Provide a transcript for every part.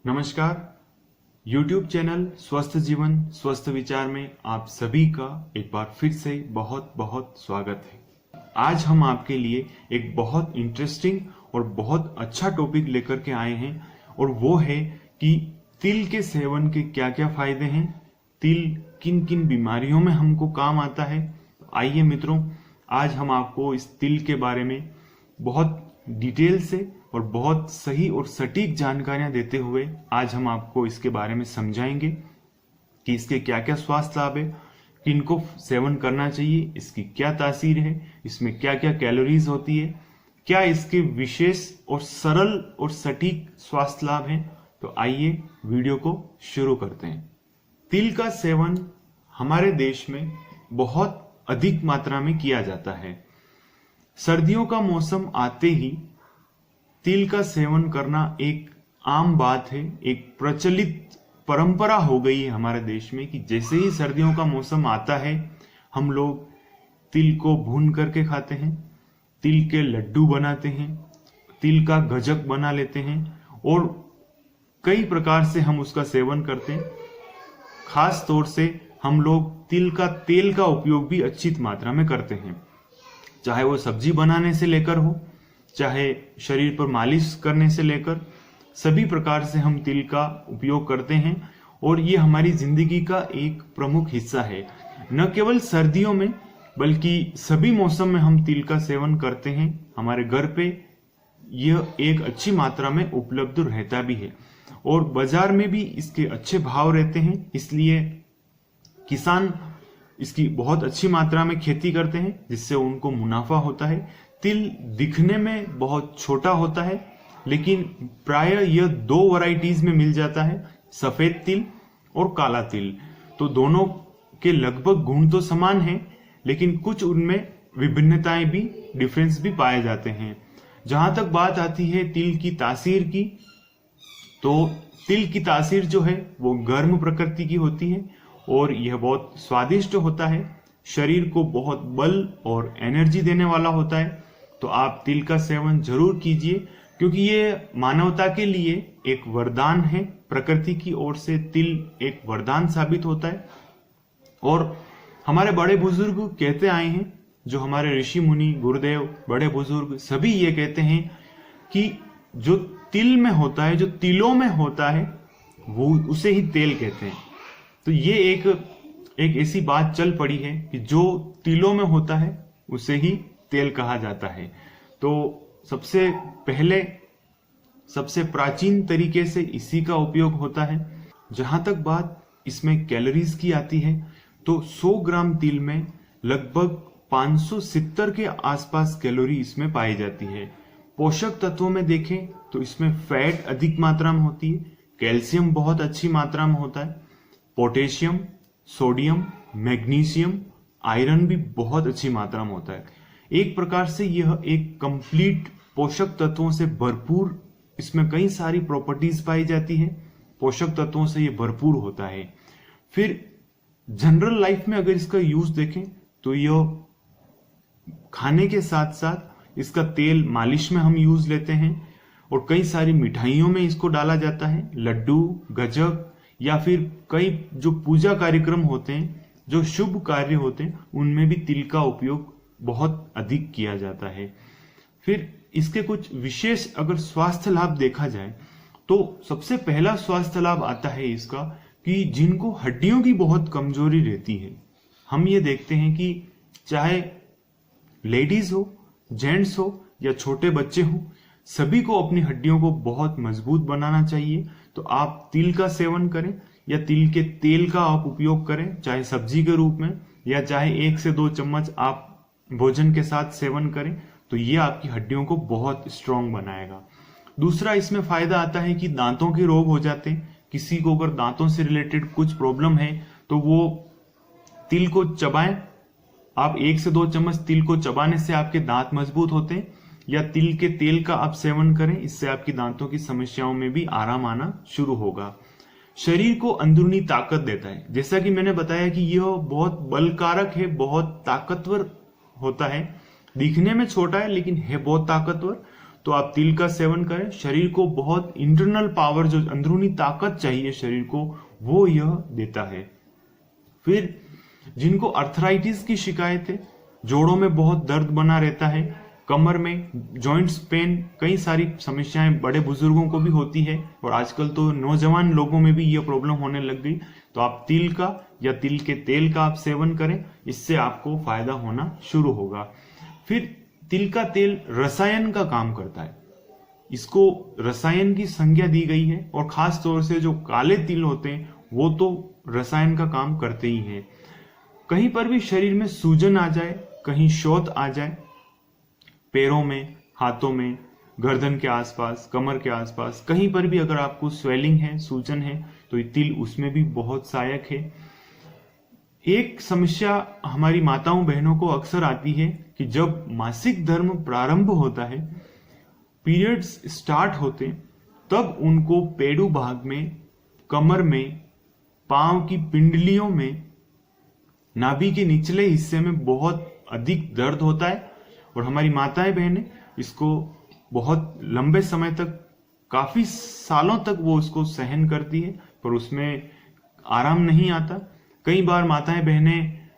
नमस्कार। YouTube channel स्वस्थ जीवन स्वस्थ विचार में आप सभी का एक बार फिर से बहुत बहुत स्वागत है। आज हम आपके लिए एक बहुत इंटरेस्टिंग और बहुत अच्छा टॉपिक लेकर के आए हैं और वो है कि तिल के सेवन के क्या क्या फायदे हैं, तिल किन किन बीमारियों में हमको काम आता है। तो आइए मित्रों, आज हम आपको इस तिल के बारे में बहुत डिटेल से और बहुत सही और सटीक जानकारियां देते हुए आज हम आपको इसके बारे में समझाएंगे कि इसके क्या क्या स्वास्थ्य लाभ है, किनको सेवन करना चाहिए, इसकी क्या तासीर है, इसमें क्या क्या कैलोरीज होती है, क्या इसके विशेष और सरल और सटीक स्वास्थ्य लाभ हैं। तो आइए वीडियो को शुरू करते हैं। तिल का सेवन हमारे देश में बहुत अधिक मात्रा में किया जाता है। सर्दियों का मौसम आते ही तिल का सेवन करना एक आम बात है, एक प्रचलित परंपरा हो गई है हमारे देश में कि जैसे ही सर्दियों का मौसम आता है हम लोग तिल को भून करके खाते हैं, तिल के लड्डू बनाते हैं, तिल का गजक बना लेते हैं और कई प्रकार से हम उसका सेवन करते हैं। खास तौर से हम लोग तिल का तेल का उपयोग भी अच्छी मात्रा में करते हैं, चाहे वो सब्जी बनाने से लेकर हो, चाहे शरीर पर मालिश करने से लेकर, सभी प्रकार से हम तिल का उपयोग करते हैं और ये हमारी जिंदगी का एक प्रमुख हिस्सा है। न केवल सर्दियों में बल्कि सभी मौसम में हम तिल का सेवन करते हैं। हमारे घर पे यह एक अच्छी मात्रा में उपलब्ध रहता भी है और बाजार में भी इसके अच्छे भाव रहते हैं, इसलिए किसान इसकी बहुत अच्छी मात्रा में खेती करते हैं जिससे उनको मुनाफा होता है। तिल दिखने में बहुत छोटा होता है लेकिन प्राय यह दो वैरायटीज में मिल जाता है, सफेद तिल और काला तिल। तो दोनों के लगभग गुण तो समान हैं लेकिन कुछ उनमें विभिन्नताएं भी, डिफरेंस भी पाए जाते हैं। जहां तक बात आती है तिल की तासीर की, तो तिल की तासीर जो है वो गर्म प्रकृति की होती है और यह बहुत स्वादिष्ट होता है, शरीर को बहुत बल और एनर्जी देने वाला होता है। तो आप तिल का सेवन जरूर कीजिए क्योंकि ये मानवता के लिए एक वरदान है। प्रकृति की ओर से तिल एक वरदान साबित होता है और हमारे बड़े बुजुर्ग कहते आए हैं, जो हमारे ऋषि मुनि, गुरुदेव, बड़े बुजुर्ग सभी ये कहते हैं कि जो तिल में होता है, जो तिलों में होता है, वो उसे ही तेल कहते हैं। तो ये एक ऐसी बात चल पड़ी है कि जो तिलों में होता है उसे ही तेल कहा जाता है। तो सबसे पहले, सबसे प्राचीन तरीके से इसी का उपयोग होता है। जहां तक बात इसमें कैलोरीज की आती है तो 100 ग्राम तिल में लगभग 570 के आसपास कैलोरी इसमें पाई जाती है। पोषक तत्वों में देखें तो इसमें फैट अधिक मात्रा में होती है, कैल्शियम बहुत अच्छी मात्रा में होता है, पोटेशियम, सोडियम, मैग्नीशियम, आयरन भी बहुत अच्छी मात्रा में होता है। एक प्रकार से यह एक कंप्लीट पोषक तत्वों से भरपूर, इसमें कई सारी प्रॉपर्टीज पाई जाती है, पोषक तत्वों से यह भरपूर होता है। फिर जनरल लाइफ में अगर इसका यूज देखें तो यह खाने के साथ साथ इसका तेल मालिश में हम यूज लेते हैं और कई सारी मिठाइयों में इसको डाला जाता है, लड्डू, गजक, या फिर कई जो पूजा कार्यक्रम होते हैं, जो शुभ कार्य होते हैं, उनमें भी तिल का उपयोग बहुत अधिक किया जाता है। फिर इसके कुछ विशेष अगर स्वास्थ्य लाभ देखा जाए तो सबसे पहला स्वास्थ्य लाभ आता है इसका कि जिनको हड्डियों की बहुत कमजोरी रहती है, हम ये देखते हैं कि चाहे लेडीज हो, जेंट्स हो या छोटे बच्चे हो, सभी को अपनी हड्डियों को बहुत मजबूत बनाना चाहिए। तो आप तिल का सेवन करें या तिल के तेल का आप उपयोग करें, चाहे सब्जी के रूप में या चाहे 1 से 2 चम्मच आप भोजन के साथ सेवन करें, तो ये आपकी हड्डियों को बहुत स्ट्रांग बनाएगा। दूसरा इसमें फायदा आता है कि दांतों के रोग हो जाते हैं, किसी को अगर दांतों से रिलेटेड कुछ प्रॉब्लम है तो वो तिल को चबाएं। आप 1 से 2 चम्मच तिल को चबाने से आपके दांत मजबूत होते हैं, या तिल के तेल का आप सेवन करें, इससे आपकी दांतों की समस्याओं में भी आराम आना शुरू होगा। शरीर को अंदरूनी ताकत देता है, जैसा कि मैंने बताया कि यह बहुत बलकारक है, बहुत ताकतवर होता है, दिखने में छोटा है लेकिन है बहुत ताकतवर। तो आप तिल का सेवन करें। शरीर को बहुत इंटरनल पावर, जो अंदरूनी ताकत चाहिए शरीर को, वो यह देता है। फिर जिनको अर्थराइटिस की शिकायत है, जोड़ों में बहुत दर्द बना रहता है, कमर में जॉइंट्स पेन, कई सारी समस्याएं बड़े बुजुर्गों को भी होती है और आजकल तो नौजवान लोगों में भी यह प्रॉब्लम होने लग गई, तो आप तिल का या तिल के तेल का आप सेवन करें, इससे आपको फायदा होना शुरू होगा। फिर तिल का तेल रसायन का काम करता है, इसको रसायन की संज्ञा दी गई है और खास तौर से जो काले तिल होते हैं वो तो रसायन का काम करते ही हैं। कहीं पर भी शरीर में सूजन आ जाए, कहीं शौथ आ जाए, पैरों में, हाथों में, गर्दन के आसपास, कमर के आसपास, कहीं पर भी अगर आपको स्वेलिंग है, सूजन है, तो ये तिल उसमें भी बहुत सहायक है। एक समस्या हमारी माताओं बहनों को अक्सर आती है कि जब मासिक धर्म प्रारंभ होता है, पीरियड्स स्टार्ट होते, तब उनको पेडू भाग में, कमर में, पांव की पिंडलियों में, नाभि के निचले हिस्से में बहुत अधिक दर्द होता है और हमारी माताएं बहनें इसको बहुत लंबे समय तक, काफी सालों तक वो उसको सहन करती है, पर उसमें आराम नहीं आता। कई बार माताएं बहनें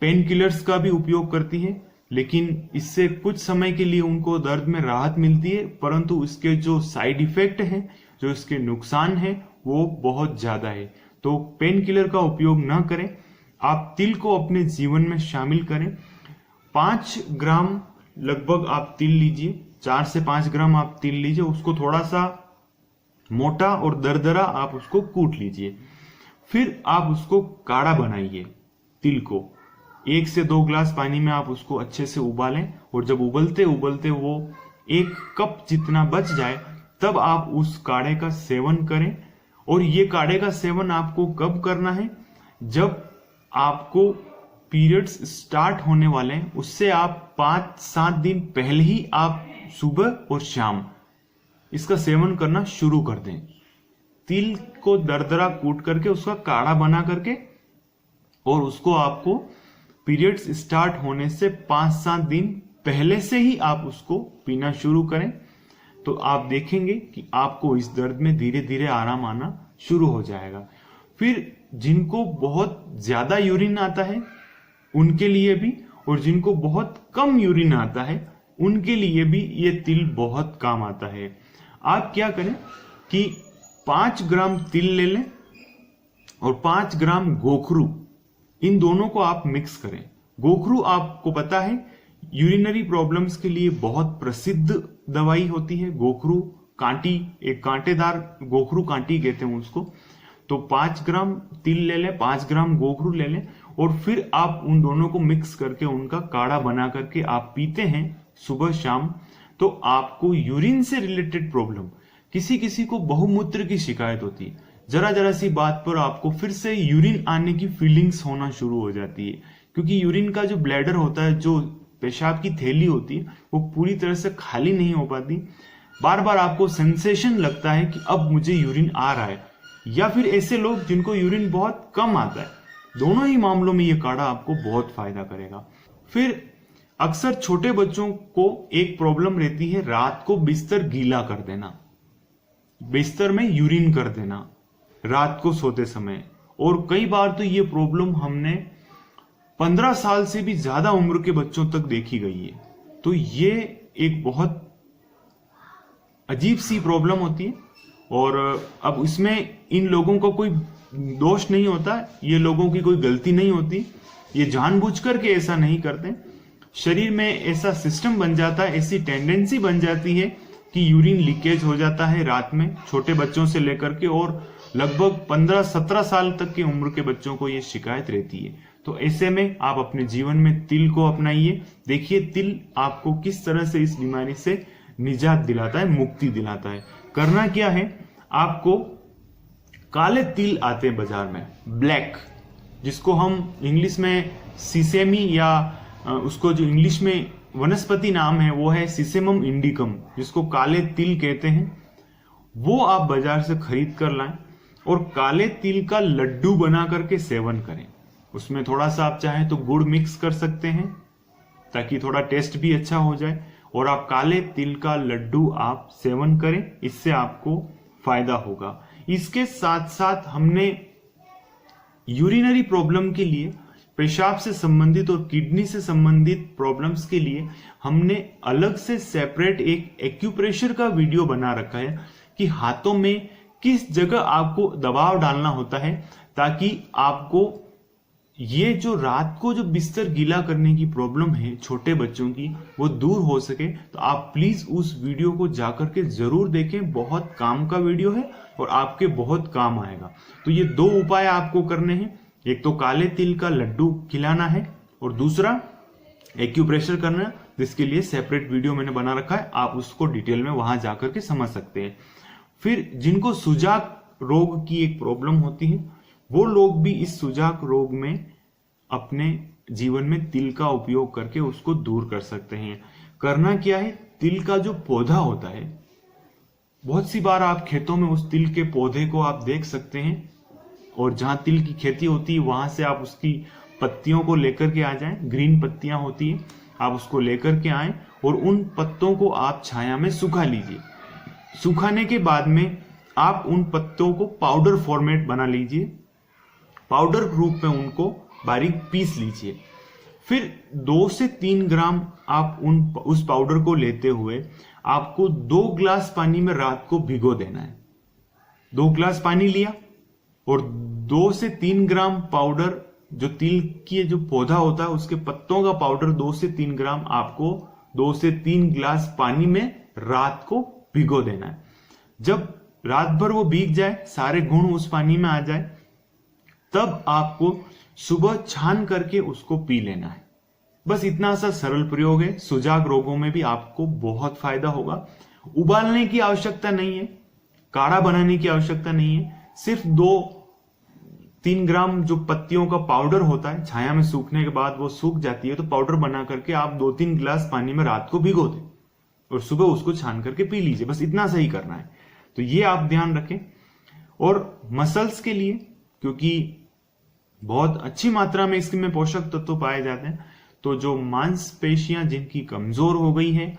पेन किलर्स का भी उपयोग करती है, लेकिन इससे कुछ समय के लिए उनको दर्द में राहत मिलती है, परंतु इसके जो साइड इफेक्ट हैं, जो इसके नुकसान हैं, वो बहुत ज्यादा है। तो पेन किलर का उपयोग ना करें, आप तिल को अपने जीवन में शामिल करें। 5 ग्राम लगभग आप तिल लीजिए, 4 से 5 ग्राम आप तिल लीजिए, उसको थोड़ा सा मोटा और दरदरा आप उसको कूट लीजिए। फिर आप उसको काढ़ा बनाइए, तिल को 1 से 2 ग्लास पानी में आप उसको अच्छे से उबालें और जब उबलते उबलते वो 1 कप जितना बच जाए, तब आप उस काढ़े का सेवन करें। और ये काढ़े का सेवन आपको कब करना है? जब आपको पीरियड्स स्टार्ट होने वाले हैं, उससे आप 5-7 दिन पहले ही आप सुबह और शाम इसका सेवन करना शुरू कर दें। तिल को दरदरा कूट करके उसका काढ़ा बना करके, और उसको आपको पीरियड्स स्टार्ट होने से 5-7 दिन पहले से ही आप उसको पीना शुरू करें, तो आप देखेंगे कि आपको इस दर्द में धीरे धीरे आराम आना शुरू हो जाएगा। फिर जिनको बहुत ज्यादा यूरिन आता है उनके लिए भी, और जिनको बहुत कम यूरिन आता है उनके लिए भी ये तिल बहुत काम आता है। आप क्या करें कि 5 ग्राम तिल ले लें और 5 ग्राम गोखरू, इन दोनों को आप मिक्स करें। गोखरू आपको पता है यूरिनरी प्रॉब्लम्स के लिए बहुत प्रसिद्ध दवाई होती है। गोखरू कांटी, एक कांटेदार गोखरू कांटी कहते हैं उसको। तो 5 ग्राम तिल ले लें, 5 ग्राम गोखरू ले लें और फिर आप उन दोनों को मिक्स करके उनका काढ़ा बना करके आप पीते हैं सुबह शाम, तो आपको यूरिन से रिलेटेड प्रॉब्लम, किसी किसी को बहुमूत्र की शिकायत होती है, जरा जरा सी बात पर आपको फिर से यूरिन आने की फीलिंग्स होना शुरू हो जाती है, क्योंकि यूरिन का जो ब्लैडर होता है, जो पेशाब की थैली होती है, वो पूरी तरह से खाली नहीं हो पाती। बार बार आपको सेंसेशन लगता है कि अब मुझे यूरिन आ रहा है, या फिर ऐसे लोग जिनको यूरिन बहुत कम आता है। दोनों ही मामलों में ये काढ़ा आपको बहुत फायदा करेगा। फिर अक्सर छोटे बच्चों को एक प्रॉब्लम रहती है, रात को बिस्तर गीला कर देना, बिस्तर में यूरिन कर देना रात को सोते समय। और कई बार तो ये प्रॉब्लम हमने 15 साल से भी ज्यादा उम्र के बच्चों तक देखी गई है। तो ये एक बहुत अजीब सी प्रॉब्लम होती है, और अब इसमें इन लोगों का कोई दोष नहीं होता, ये लोगों की कोई गलती नहीं होती, ये जानबूझकर के ऐसा नहीं करते। शरीर में ऐसा सिस्टम बन जाता है, ऐसी टेंडेंसी बन जाती है कि यूरिन लीकेज हो जाता है रात में, छोटे बच्चों से लेकर के और लगभग 15-17 साल तक की उम्र के बच्चों को ये शिकायत रहती है। तो ऐसे में आप अपने जीवन में तिल को अपनाइए। देखिए तिल आपको किस तरह से इस बीमारी से निजात दिलाता है, मुक्ति दिलाता है। करना क्या है, आपको काले तिल आते हैं बाजार में, ब्लैक, जिसको हम इंग्लिश में सीसेमी, या उसको जो इंग्लिश में वनस्पति नाम है वो है सिसेमम इंडिकम, जिसको काले तिल कहते हैं, वो आप बाजार से खरीद कर लाएं और काले तिल का लड्डू बना करके सेवन करें। उसमें थोड़ा सा आप चाहें तो गुड़ मिक्स कर सकते हैं ताकि थोड़ा टेस्ट भी अच्छा हो जाए, और आप काले तिल का लड्डू आप सेवन करें, इससे आपको फायदा होगा। इसके साथ साथ हमने यूरिनरी प्रॉब्लम के लिए, पेशाब से संबंधित और किडनी से संबंधित प्रॉब्लम्स के लिए हमने अलग से सेपरेट एक एक्यूप्रेशर का वीडियो बना रखा है कि हाथों में किस जगह आपको दबाव डालना होता है ताकि आपको ये जो रात को जो बिस्तर गीला करने की प्रॉब्लम है छोटे बच्चों की, वो दूर हो सके। तो आप प्लीज उस वीडियो को जाकर के जरूर देखें, बहुत काम का वीडियो है और आपके बहुत काम आएगा। तो ये 2 उपाय आपको करने हैं, एक तो काले तिल का लड्डू खिलाना है और दूसरा एक्यूप्रेशर करना है, जिसके लिए सेपरेट वीडियो मैंने बना रखा है, आप उसको डिटेल में वहां जाकर के समझ सकते हैं। फिर जिनको सुजाक रोग की एक प्रॉब्लम होती है, वो लोग भी इस सुजाक रोग में अपने जीवन में तिल का उपयोग करके उसको दूर कर सकते हैं। करना क्या है, तिल का जो पौधा होता है, बहुत सी बार आप खेतों में उस तिल के पौधे को आप देख सकते हैं, और जहां तिल की खेती होती है वहां से आप उसकी पत्तियों को लेकर के आ जाएं, ग्रीन पत्तियां होती है, आप उसको लेकर के आए और उन पत्तों को आप छाया में सुखा लीजिए। सुखाने के बाद में आप उन पत्तों को पाउडर फॉर्मेट बना लीजिए, पाउडर रूप में उनको बारीक पीस लीजिए। फिर 2 से 3 ग्राम आप उस पाउडर को लेते हुए आपको 2 ग्लास पानी में रात को भिगो देना है। 2 ग्लास पानी लिया और 2 से 3 ग्राम पाउडर, जो तिल की जो पौधा होता है उसके पत्तों का पाउडर 2 से 3 ग्राम आपको 2 से 3 ग्लास पानी में रात को भिगो देना है। जब रात भर वो भीग जाए, सारे गुण उस पानी में आ जाए, तब आपको सुबह छान करके उसको पी लेना है। बस इतना सा सरल प्रयोग है, सुजाक रोगों में भी आपको बहुत फायदा होगा। उबालने की आवश्यकता नहीं है, काढ़ा बनाने की आवश्यकता नहीं है, सिर्फ 2-3 ग्राम जो पत्तियों का पाउडर होता है, छाया में सूखने के बाद वो सूख जाती है, तो पाउडर बना करके आप 2-3 गिलास पानी में रात को भिगो दें और सुबह उसको छान करके पी लीजिए। बस इतना सही करना है। तो ये आप ध्यान रखें। और मसल्स के लिए, क्योंकि बहुत अच्छी मात्रा में इसमें पोषक तत्व पाए जाते हैं, तो जो मांसपेशियां जिनकी कमजोर हो गई है,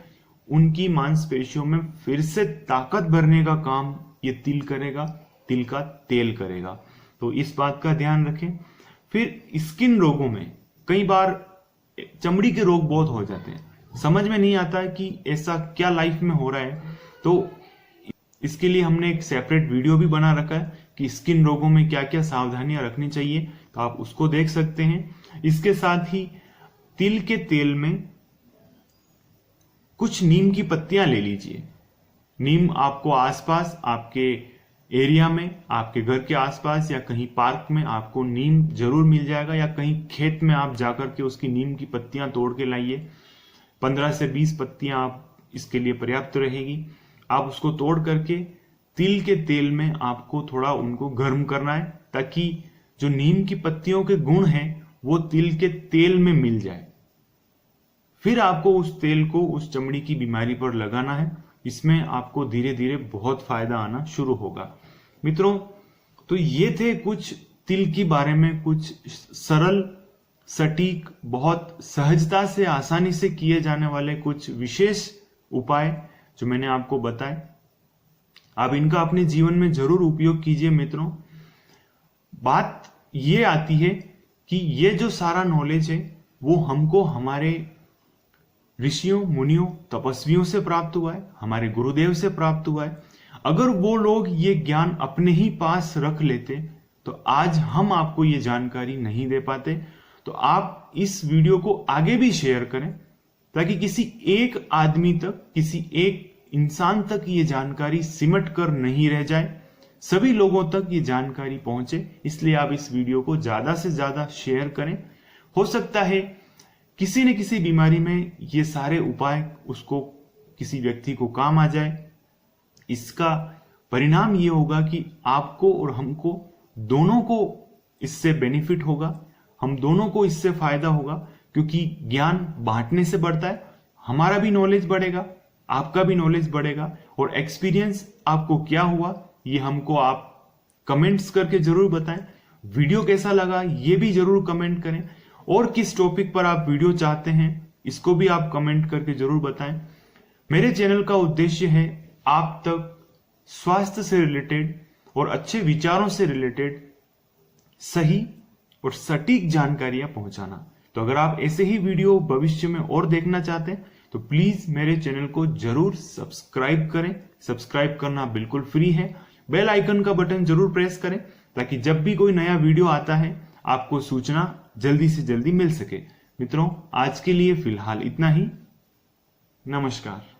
उनकी मांसपेशियों में फिर से ताकत भरने का काम ये तिल करेगा, तिल का तेल करेगा। तो इस बात का ध्यान रखें। फिर स्किन रोगों में कई बार चमड़ी के रोग बहुत हो जाते हैं, समझ में नहीं आता कि ऐसा क्या लाइफ में हो रहा है। तो इसके लिए हमने एक सेपरेट वीडियो भी बना रखा है कि स्किन रोगों में क्या क्या सावधानियां रखनी चाहिए, तो आप उसको देख सकते हैं। इसके साथ ही तिल के तेल में कुछ नीम की पत्तियां ले लीजिए। नीम आपको आसपास, आपके एरिया में, आपके घर के आसपास या कहीं पार्क में आपको नीम जरूर मिल जाएगा, या कहीं खेत में आप जाकर के उसकी नीम की पत्तियां तोड़ के लाइए। 15 से 20 पत्तियां आप इसके लिए पर्याप्त रहेगी। आप उसको तोड़ करके तिल के तेल में आपको थोड़ा उनको गर्म करना है, ताकि जो नीम की पत्तियों के गुण हैं वो तिल के तेल में मिल जाए। फिर आपको उस तेल को उस चमड़ी की बीमारी पर लगाना है। इसमें आपको धीरे धीरे बहुत फायदा आना शुरू होगा। मित्रों, तो ये थे कुछ तिल के बारे में कुछ सरल, सटीक, बहुत सहजता से, आसानी से किए जाने वाले कुछ विशेष उपाय जो मैंने आपको बताए। आप इनका अपने जीवन में जरूर उपयोग कीजिए। मित्रों, बात ये आती है कि ये जो सारा नॉलेज है वो हमको हमारे ऋषियों, मुनियों, तपस्वियों से प्राप्त हुआ है, हमारे गुरुदेव से प्राप्त हुआ है। अगर वो लोग ये ज्ञान अपने ही पास रख लेते तो आज हम आपको ये जानकारी नहीं दे पाते। तो आप इस वीडियो को आगे भी शेयर करें, ताकि किसी एक आदमी तक, किसी एक इंसान तक ये जानकारी सिमट कर नहीं रह जाए, सभी लोगों तक ये जानकारी पहुंचे। इसलिए आप इस वीडियो को ज्यादा से ज्यादा शेयर करें। हो सकता है किसी न किसी बीमारी में ये सारे उपाय उसको, किसी व्यक्ति को काम आ जाए। इसका परिणाम ये होगा कि आपको और हमको दोनों को इससे बेनिफिट होगा, हम दोनों को इससे फायदा होगा, क्योंकि ज्ञान बांटने से बढ़ता है। हमारा भी नॉलेज बढ़ेगा, आपका भी नॉलेज बढ़ेगा। और एक्सपीरियंस आपको क्या हुआ ये हमको आप कमेंट्स करके जरूर बताएं। वीडियो कैसा लगा ये भी जरूर कमेंट करें, और किस टॉपिक पर आप वीडियो चाहते हैं इसको भी आप कमेंट करके जरूर बताएं। मेरे चैनल का उद्देश्य है आप तक स्वास्थ्य से रिलेटेड और अच्छे विचारों से रिलेटेड सही और सटीक जानकारियां पहुंचाना। तो अगर आप ऐसे ही वीडियो भविष्य में और देखना चाहते हैं तो प्लीज मेरे चैनल को जरूर सब्सक्राइब करें। सब्सक्राइब करना बिल्कुल फ्री है। बेल आइकन का बटन जरूर प्रेस करें ताकि जब भी कोई नया वीडियो आता है आपको सूचना जल्दी से जल्दी मिल सके। मित्रों, आज के लिए फिलहाल इतना ही। नमस्कार।